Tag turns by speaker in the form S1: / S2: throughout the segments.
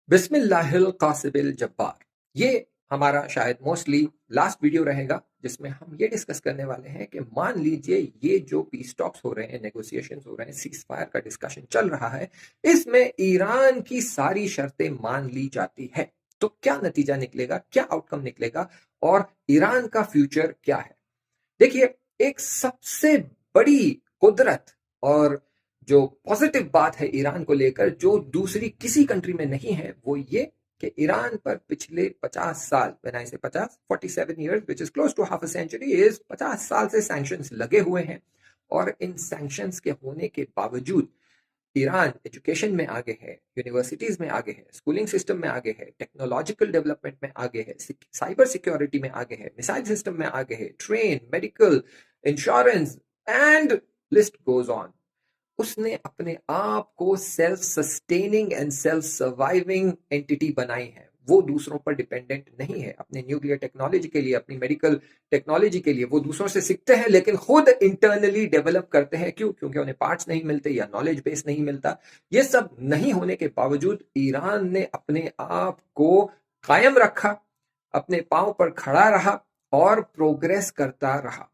S1: बिस्मिल्लाहिल कासिबिल जब्बार। ये हमारा शायद मोस्टली लास्ट वीडियो रहेगा जिसमें हम ये डिस्कस करने वाले हैं कि मान लीजिए ये जो पीस टॉक्स हो रहे हैं, नेगोशिएशंस हो रहे हैं, सीज फायर का डिस्कशन चल रहा है, इसमें ईरान की सारी शर्तें मान ली जाती है तो क्या नतीजा निकलेगा, क्या आउटकम निकलेगा और ईरान का फ्यूचर क्या है। देखिए, एक सबसे बड़ी कुदरत और जो पॉजिटिव बात है ईरान को लेकर जो दूसरी किसी कंट्री में नहीं है वो ये कि ईरान पर पिछले 50 साल, व्हेन आई से 50, 47 years which is close to half a century, is 50 साल से सैंक्शंस लगे हुए हैं। और इन सैंक्शंस के होने के बावजूद ईरान एजुकेशन में आगे है, यूनिवर्सिटीज में आगे है, स्कूलिंग सिस्टम में आगे है, टेक्नोलॉजिकल डेवलपमेंट में आगे है, साइबर सिक्योरिटी में आगे है, मिसाइल सिस्टम में आगे है, train, medical, insurance and list goes on. उसने अपने आप को self sustaining and self surviving entity बनाई है। वो दूसरों पर डिपेंडेंट नहीं है। अपने न्यूक्लियर टेक्नोलॉजी के लिए, अपनी मेडिकल टेक्नोलॉजी के लिए वो दूसरों से सीखते हैं लेकिन खुद इंटरनली डेवलप करते हैं। क्यों? क्योंकि उन्हें पार्ट्स नहीं मिलते या नॉलेज बेस नहीं मिलता। ये सब नहीं होने के बावजूद ईरान ने अपने आप को कायम रखा, अपने पांव पर खड़ा रहा और प्रोग्रेस करता रहा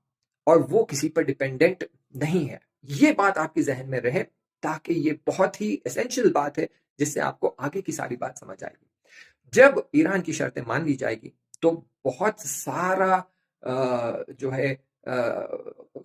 S1: और वो किसी पर डिपेंडेंट नहीं है। ये बात आपके जहन में रहे ताकि ये बहुत ही एसेंशियल बात है जिससे आपको आगे की सारी बात समझ आएगी। जब ईरान की शर्तें मान ली जाएगी तो बहुत सारा जो है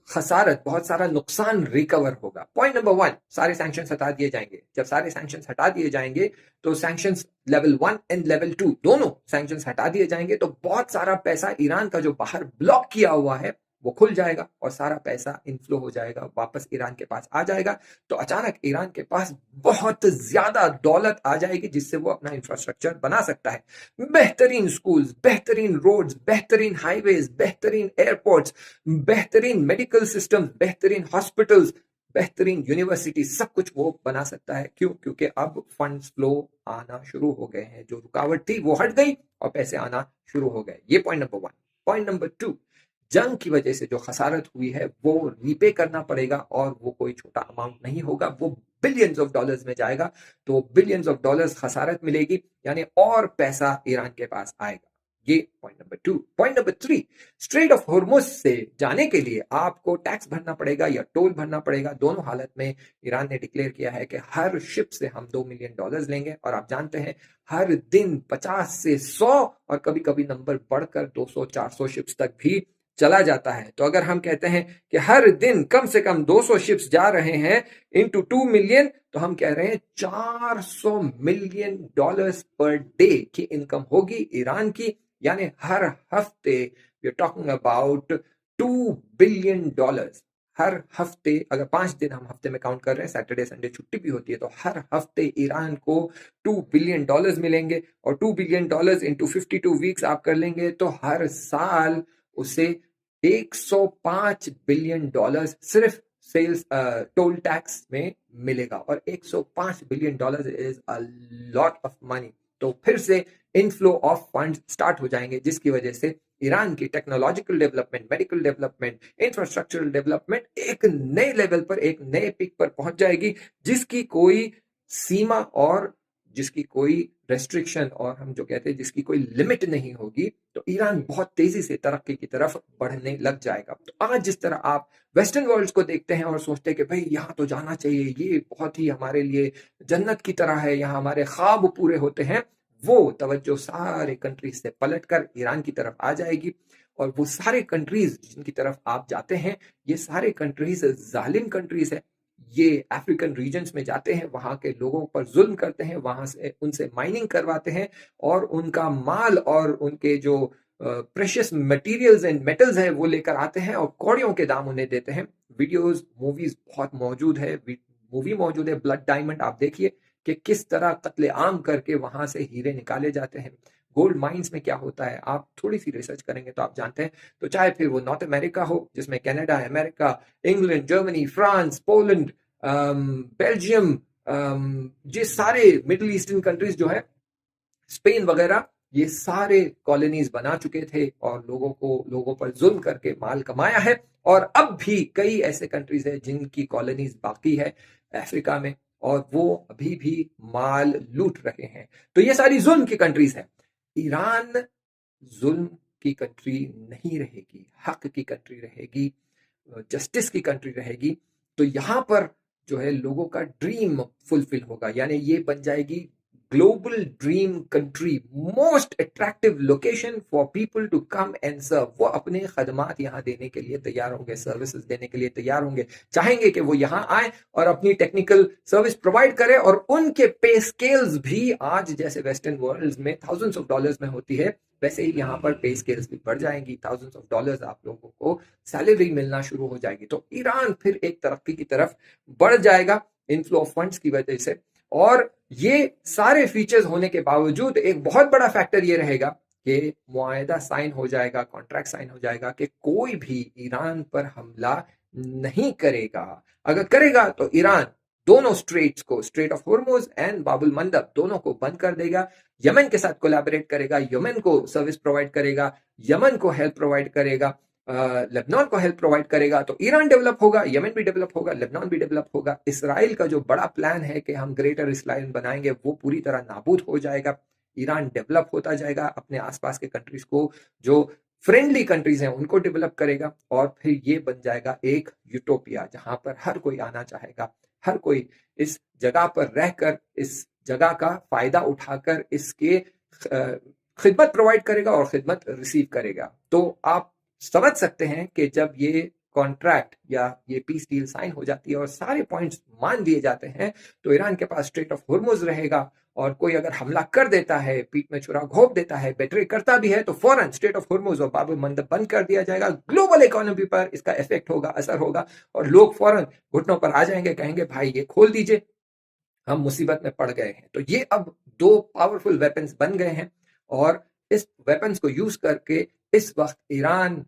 S1: खसारत, बहुत सारा नुकसान रिकवर होगा। पॉइंट नंबर 1, सारे सैंक्शंस हटा दिए जाएंगे। जब सारे सैंक्शंस हटा दिए जाएंगे तो सैंक्शंस लेवल 1 एंड लेवल 2 दोनों सैंक्शंस हटा दिए जाएंगे तो बहुत सारा पैसा ईरान का जो बाहर ब्लॉक किया हुआ है वो खुल जाएगा और सारा पैसा इनफ्लो हो जाएगा, वापस ईरान के पास आ जाएगा। तो अचानक ईरान के पास बहुत ज्यादा दौलत आ जाएगी जिससे वो अपना इंफ्रास्ट्रक्चर बना सकता है। बेहतरीन स्कूल्स, बेहतरीन रोड्स, बेहतरीन हाईवेज, बेहतरीन एयरपोर्ट्स, बेहतरीन मेडिकल सिस्टम, बेहतरीन हॉस्पिटल्स, बेहतरीन यूनिवर्सिटी, सब कुछ वो बना सकता है। क्यों? क्योंकि अब फंड्स फ्लो आना शुरू हो गए हैं। जो रुकावट थी वो हट गई और पैसे आना शुरू हो गए। ये पॉइंट नंबर 1। पॉइंट नंबर 2, जंग की वजह से जो खसारत हुई है वो रीपे करना पड़ेगा और वो कोई छोटा अमाउंट नहीं होगा, वो बिलियंस ऑफ डॉलर्स में जाएगा। तो बिलियंस ऑफ डॉलर्स खसारत मिलेगी यानी और पैसा ईरान के पास आएगा। ये point number 2। Point number 3, straight of Hormuz से जाने के लिए आपको टैक्स भरना पड़ेगा या टोल भरना पड़ेगा। दोनों हालत में ईरान ने डिक्लेयर किया है कि हर शिप से हम $2 मिलियन लेंगे। और आप जानते हैं हर दिन 50 से 100 और कभी कभी नंबर बढ़कर 200-400 शिप्स तक भी चला जाता है। तो अगर हम कहते हैं कि हर दिन कम से कम 200 शिप्स जा रहे हैं इनटू 2 मिलियन, तो हम कह रहे हैं $400 मिलियन पर डे की इनकम होगी ईरान की। यानी हर हफ्ते we are talking about $2 billion. हर हफ्ते, अगर 5 दिन हम हफ्ते में काउंट कर रहे हैं, सैटरडे संडे छुट्टी भी होती है, तो हर हफ्ते ईरान को $2 बिलियन मिलेंगे। और $2 बिलियन इंटू 52 वीक्स आप कर लेंगे तो हर साल उसे $105 बिलियन सिर्फ सेल्स टोल टैक्स में मिलेगा। और $105 billion is a lot of money. तो फिर से इनफ्लो ऑफ फंड्स स्टार्ट हो जाएंगे जिसकी वजह से ईरान की technological development, medical development, infrastructural development एक नए लेवल पर, एक नए पिक पर पहुंच जाएगी जिसकी कोई सीमा और जिसकी कोई रेस्ट्रिक्शन और हम जो कहते हैं जिसकी कोई लिमिट नहीं होगी। तो ईरान बहुत तेजी से तरक्की की तरफ बढ़ने लग जाएगा। तो आज जिस तरह आप वेस्टर्न वर्ल्ड को देखते हैं और सोचते हैं कि भाई यहाँ तो जाना चाहिए, ये बहुत ही हमारे लिए जन्नत की तरह है, यहाँ हमारे ख्वाब पूरे होते हैं, वो तवज्जो सारे कंट्रीज से पलटकर ईरान की तरफ आ जाएगी। और वो सारे कंट्रीज जिनकी तरफ आप जाते हैं, ये सारे कंट्रीज जालिम कंट्रीज है। ये अफ्रीकन रीजन्स में जाते हैं, वहां के लोगों पर जुल्म करते हैं, वहां से उनसे माइनिंग करवाते हैं और उनका माल और उनके जो प्रेशियस मटेरियल्स एंड मेटल्स है वो लेकर आते हैं और कौड़ियों के दाम उन्हें देते हैं। वीडियोस, मूवीज बहुत मौजूद है। मूवी मौजूद है ब्लड डायमंड, आप देखिए कि किस तरह कत्ले आम करके वहां से हीरे निकाले जाते हैं। गोल्ड माइंस में क्या होता है आप थोड़ी सी रिसर्च करेंगे तो आप जानते हैं। तो चाहे फिर वो नॉर्थ अमेरिका हो जिसमें Canada, America, England, Germany, France, Poland, Belgium, ये सारे मिडिल ईस्टर्न कंट्रीज जो है, स्पेन वगैरह, ये सारे कॉलोनीज बना चुके थे और लोगों पर जुल्म करके माल कमाया है। और अब भी कई ऐसे कंट्रीज है जिनकी कॉलोनीज बाकी है अफ्रीका में और वो अभी भी माल लूट रहे हैं। तो ये सारी जुल्म की कंट्रीज हैं। ईरान जुल्म की कंट्री नहीं रहेगी, हक की कंट्री रहेगी, जस्टिस की कंट्री रहेगी। तो यहाँ पर जो है लोगों का ड्रीम फुलफिल होगा, यानी ये बन जाएगी global dream country, most attractive location for people to come and serve. वो अपने खदमात यहाँ देने के लिए तैयार होंगे, सर्विसेज देने के लिए तैयार होंगे, चाहेंगे कि वो यहाँ आए और अपनी टेक्निकल सर्विस प्रोवाइड करें। और उनके पे स्केल्स भी आज जैसे वेस्टर्न वर्ल्ड में थाउजेंड्स ऑफ डॉलर्स में होती है, वैसे ही यहाँ पर पे स्केल्स भी बढ़ जाएंगी, थाउजेंड्स ऑफ डॉलर्स आप लोगों को सैलरी मिलना शुरू हो जाएगी। तो ईरान फिर एक तरक्की की तरफ बढ़ जाएगा इनफ्लो ऑफ फंड्स की वजह से। और ये सारे फीचर्स होने के बावजूद एक बहुत बड़ा फैक्टर ये रहेगा कि मुआहदा साइन हो जाएगा, कॉन्ट्रैक्ट साइन हो जाएगा कि कोई भी ईरान पर हमला नहीं करेगा। अगर करेगा तो ईरान दोनों स्ट्रेट्स को, स्ट्रेट ऑफ होर्मुज एंड बाबुल मंदब, दोनों को बंद कर देगा, यमन के साथ कोलैबोरेट करेगा, यमन को सर्विस प्रोवाइड करेगा, यमन को हेल्प प्रोवाइड करेगा, लेबनान को हेल्प प्रोवाइड करेगा। तो ईरान डेवलप होगा, यमन भी डेवलप होगा, लेबनान भी डेवलप होगा। इसराइल का जो बड़ा प्लान है कि हम ग्रेटर इसराइल बनाएंगे, वो पूरी तरह नाबूद हो जाएगा। ईरान डेवलप होता जाएगा, अपने आसपास के कंट्रीज को, जो फ्रेंडली कंट्रीज हैं, उनको डेवलप करेगा। और फिर ये बन जाएगा एक यूटोपिया, जहां पर हर कोई आना चाहेगा, हर कोई इस जगह पर रहकर, इस जगह का फायदा उठाकर इसके खिदमत प्रोवाइड करेगा और खिदमत रिसीव करेगा। तो आप समझ सकते हैं कि जब ये कॉन्ट्रैक्ट या ये पीस डील साइन हो जाती है और सारे पॉइंट्स मान दिए जाते हैं, तो ईरान के पास स्ट्रेट ऑफ हुर्मुज रहेगा। और कोई अगर हमला कर देता है, पीठ में छुरा घोंप देता है, बेट्रे करता भी है, तो फौरन स्ट्रेट ऑफ हुर्मुज और बाब मंदब बंद कर दिया जाएगा। ग्लोबल इकोनॉमी पर इसका इफेक्ट होगा, असर होगा, और लोग फौरन घुटनों पर आ जाएंगे, कहेंगे भाई ये खोल दीजिए, हम मुसीबत में पड़ गए हैं। तो ये अब दो पावरफुल वेपन्स बन गए हैं, और इस वेपन्स को यूज करके इस वक्त ईरान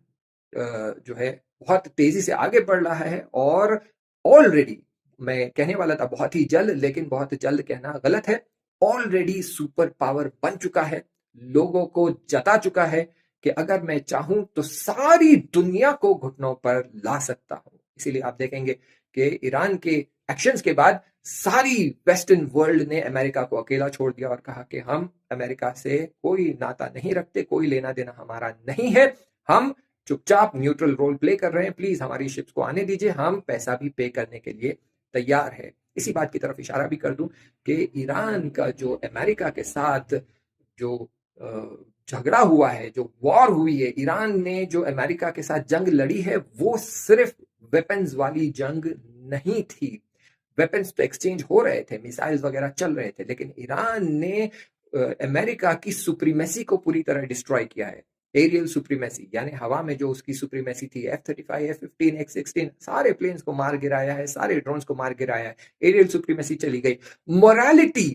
S1: जो है बहुत तेजी से आगे बढ़ रहा है। और ऑलरेडी, मैं कहने वाला था बहुत ही जल्द, लेकिन बहुत जल्द कहना गलत है, ऑलरेडी सुपर पावर बन चुका है, लोगों को जता चुका है कि अगर मैं चाहूं तो सारी दुनिया को घुटनों पर ला सकता हूं। इसीलिए आप देखेंगे कि ईरान के एक्शंस के बाद सारी वेस्टर्न वर्ल्ड ने अमेरिका को अकेला छोड़ दिया और कहा कि हम अमेरिका से कोई नाता नहीं रखते, कोई लेना देना हमारा नहीं है, हम चुपचाप न्यूट्रल रोल प्ले कर रहे हैं, प्लीज हमारी शिप्स को आने दीजिए, हम पैसा भी पे करने के लिए तैयार है। इसी बात की तरफ इशारा भी कर दूं कि ईरान का जो अमेरिका के साथ जो झगड़ा हुआ है, जो वॉर हुई है, ईरान ने जो अमेरिका के साथ जंग लड़ी है, वो सिर्फ वेपन्स वाली जंग नहीं थी। वेपन्स तो एक्सचेंज हो रहे थे, मिसाइल्स वगैरह चल रहे थे, लेकिन ईरान ने अमेरिका की सुप्रीमेसी को पूरी तरह डिस्ट्रॉय किया है। एरियल सुप्रीमेसी, यानी हवा में जो उसकी सुप्रीमेसी थी, F-35, F-15, X-16, सारे प्लेन्स को मार गिराया है, सारे ड्रोन्स को मार गिराया है, एरियल सुप्रीमेसी चली गई। मोरालिटी,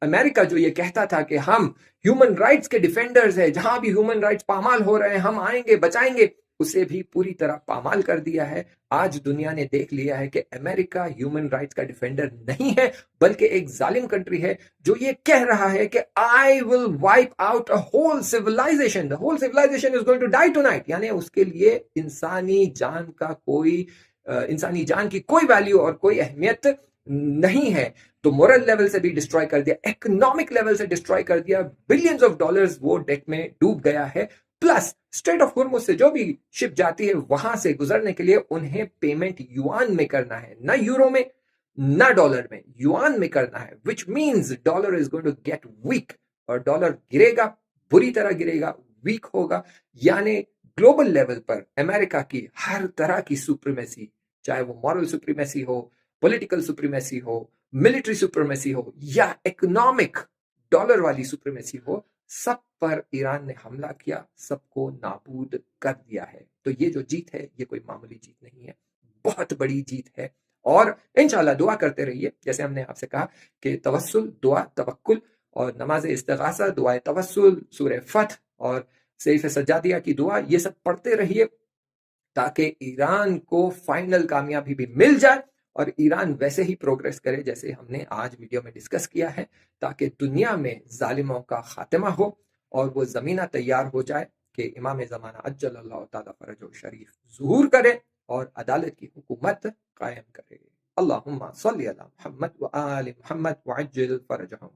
S1: अमेरिका जो ये कहता था कि हम ह्यूमन राइट्स के डिफेंडर्स है, जहां भी ह्यूमन राइट्स पामाल हो रहे हैं हम आएंगे, बचाएंगे, उसे भी पूरी तरह पामाल कर दिया है। आज दुनिया ने देख लिया है कि अमेरिका ह्यूमन राइट्स का डिफेंडर नहीं है, बल्कि एक जालिम कंट्री है जो ये कह रहा है कि I will wipe out a whole civilization, the whole civilization is going to die tonight. यानी उसके लिए इंसानी जान की कोई वैल्यू और कोई अहमियत नहीं है। तो मोरल लेवल से भी डिस्ट्रॉय कर दिया, इकोनॉमिक लेवल से डिस्ट्रॉय कर दिया, बिलियंस ऑफ डॉलर्स वो डेट में डूब गया है। प्लस स्ट्रेट ऑफ हुर्मुज से जो भी शिप जाती है, वहां से गुजरने के लिए उन्हें पेमेंट युआन में करना है, ना यूरो में ना डॉलर में, युआन में करना है, which means dollar is going to get weak, और डॉलर गिरेगा, बुरी तरह गिरेगा, वीक होगा। यानी ग्लोबल लेवल पर अमेरिका की हर तरह की सुप्रीमेसी, चाहे वो मॉरल सुप्रीमेसी हो, पॉलिटिकल सुप्रीमेसी हो, मिलिट्री सुप्रीमेसी हो, या इकोनॉमिक डॉलर वाली सुप्रीमेसी हो, सब पर ईरान ने हमला किया, सबको नाबूद कर दिया है। तो ये जो जीत है, ये कोई मामूली जीत नहीं है, बहुत बड़ी जीत है। और इंशाल्लाह दुआ करते रहिए, जैसे हमने आपसे कहा कि तवस्सुल, दुआ, तवक्कुल और नमाज इस्तिगासा, दुआ तवस्सुल, सूरह फतह और सैफ सज्जादिया की दुआ, ये सब पढ़ते रहिए ताकि ईरान को फाइनल कामयाबी भी मिल जाए और ईरान वैसे ही प्रोग्रेस करे जैसे हमने आज वीडियो में डिस्कस किया है, ताकि दुनिया में जालिमों का खात्मा हो और वो ज़मीना तैयार हो जाए कि इमाम ज़माना अज्जलल्लाहु ताला फरजहु शरीफ ज़ुहूर करे और अदालत की हुकूमत कायम करे। अल्लाहुम्मा सल्लि अला मुहम्मद व आलि मुहम्मद व अज्जिल फरजहुम।